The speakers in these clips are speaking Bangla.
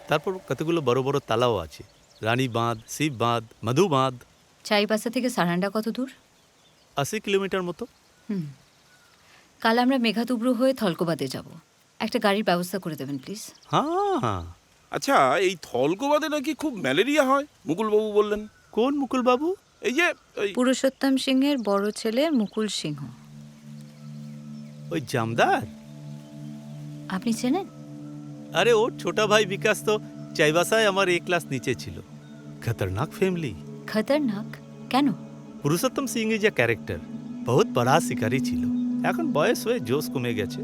তারপর কতগুলো বড় বড় তালাও আছে, রানী বাঁধ, শিব বাঁধ, মধু বাঁধ। চাইবাসা থেকে সারান্ডা কত দূর? 80 কিলোমিটার মতো। কাল আমরা মেঘাতুব্রু হয়ে থলকোবাদে যাব। একটা গাড়ির ব্যবস্থা করে দেবেন প্লিজ। হ্যাঁ। আচ্ছা, এই থলকোবাদে নাকি খুব ম্যালেরিয়া হয়, মুকুলবাবু বললেন। কোন মুকুল বাবু? এই যে ওই পুরুষোত্তম সিংহের বড় ছেলে মুকুল সিংহ। ওই জামদার? আপনি চেনেন? আরে ওর ছোটা ভাই বিকাশ তো চাইবাসায় আমার এক ক্লাস নিচে ছিল। খতরনাক ফ্যামিলি। খতরনাক কেন? Purushottam Singh is a character, বহুত বড়া শিকারী ছিল। এখন বয়স হয়ে জোশ কমে গেছে।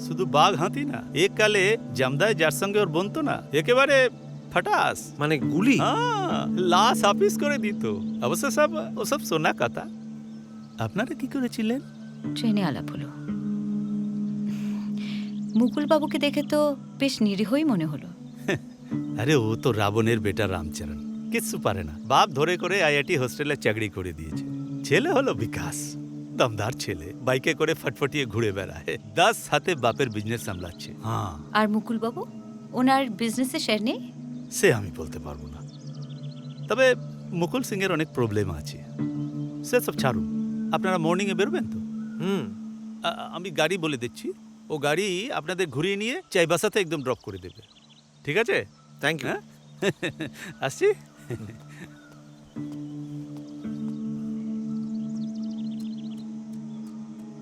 শুধু বাঘ হাতি না, এক কালে জামদায় যার সঙ্গে ওর বনতো না, একেবারে ফটাস, মানে গুলি? হ্যাঁ, লাশ হাফিস করে দিত। অবশ্য সব ওসব শোনা কথা। আপনারা কি করেছিলেন? ট্রেনে আলাপ হলো। মুকুল বাবুকে দেখে তো বেশ নিরীহই মনে হলো। আরে ও তো রাবণের বেটা রামচরণ, কিচ্ছু পারে না। বাপ ধরে করে আইআইটি হোস্টেলে চাকরি করে দিয়েছে। ছেলে হলো বিকাশ, দমদার ছেলে, বাইকে করে ফটফটিয়ে ঘুরে বেড়ায়। 10 হাতে বাপের বিজনেস সামলাচ্ছে। হ্যাঁ, আর মুকুল বাবু, ওনার বিজনেসে শেয়ার নেই? সে আমি বলতে পারবো না, তবে মুকুল সিং এর অনেক প্রবলেম আছে। সে সব ছাড়ুন, আপনারা মর্নিং এ বেরোবেন তো? আমি গাড়ি বলে দিচ্ছি, ও গাড়ি আপনাদের ঘুরিয়ে নিয়ে চাইবাসাতে একদম ড্রপ করে দেবে। ঠিক আছে? Thank you. হ্যাঁ, আসছি।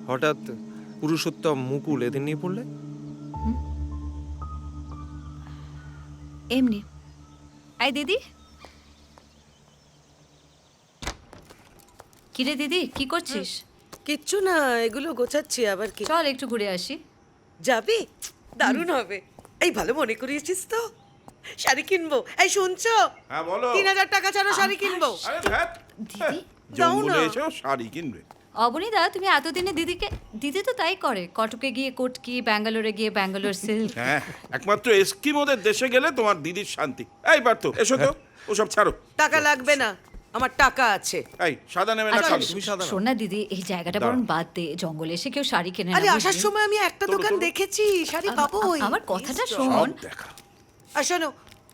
হঠাৎ পুরুষোত্তম, মুকুল এদের নিয়ে পড়লে? এমনি। আই দিদি। কিরে দিদি, কি করছিস? কিচ্ছু না, এগুলো গোছাচ্ছি। আবার কি? চল একটু ঘুরে আসি। যাবি? দারুণ হবে। এই ভালো মনে করিয়েছিস তো। শাড়ি কিনবো। এই শুনছো? হ্যাঁ বলো। 3000 টাকা ছাড়া শাড়ি কিনবো। আরে ধ্যাৎ, দিদি, দাও জঙ্গলে না। এসেও শাড়ি কিনবে? অবনীদা, তুমি এতদিনে দিদি তো তাই করে। কটকে গিয়ে কোটকি, ব্যাঙ্গালোরে গিয়ে ব্যাঙ্গালোর সিল্ক। হ্যাঁ, একমাত্র এস্কিমোদের দেশে গেলে তোমার দিদির শান্তি। এই পারত, এসো তো, ওসব ছাড়ো। টাকা লাগবে না, আমার টাকা আছে। এই সাদা নেবে না আচ্ছা, কালো? তুমি সাদা নাও। শোন না দিদি, এই জায়গাটা বরং বাদ দে। জঙ্গলে এসে কেউ শাড়ি কেনে না, আরে বুঝলি? আসার সময় আমি একটা দোকান দেখেছি, শাড়ি পাবো। আমার কথাটা সব শোন। দেখা। আর শোনো,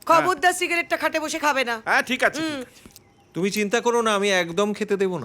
খবরদার সিগারেটটা খাটে বসে খাবে না। হ্যাঁ ঠিক আছে, ঠিক আছে। তুমি চিন্তা করো না, আমি একদম খেতে দেবো না।